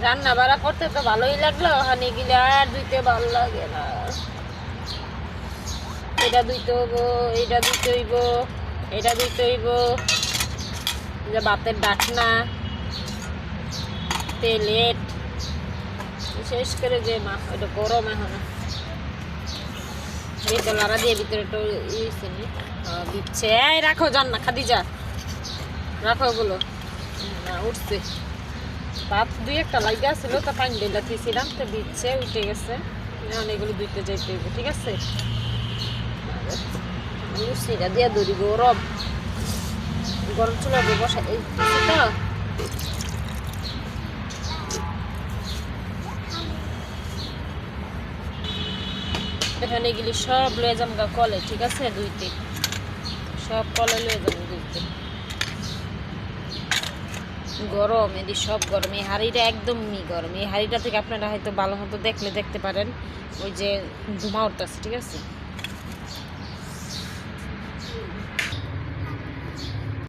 রান্না বাড়া করতে তো ভালোই লাগলো, হানি গিলে আর ধুইতে ভালো লাগে না। এটা ধুইতে হইব, এটা ধুইতে হইব, এটা ধুইতে হইব, যে ভাতের ডাকনা, প্লেট, বিশেষ করে যে মা ওইটা গরম এখন তো লাড়া দিয়ে ভিতরে একটু দিচ্ছে। এই রাখো, যান না খাদিজা, রাখো ওগুলো। না উঠছে ভাত দুই একটা লাগা ছিল, তা পানি ডেলা দিয়েছিলাম, তো দিচ্ছে উঠে গেছে। এখন এগুলো দুইতে যাইতে হইব, ঠিক আছে। লুচিটা দিয়ে দৌড়ি গরম গরম চুলা বসা এই তো এখানে গেলে সব লয়ে যাম গা কলে, ঠিক আছে। দুইতে সব কলে লয়ে যাবো দুইতে। গরম এদি সব গরম, এই হাঁড়িটা একদমই গরম। এই হাঁড়িটা থেকে আপনারা হয়তো ভালো মতো দেখলে দেখতে পারেন ওই যে ধোঁয়া উঠতেছে, ঠিক আছে।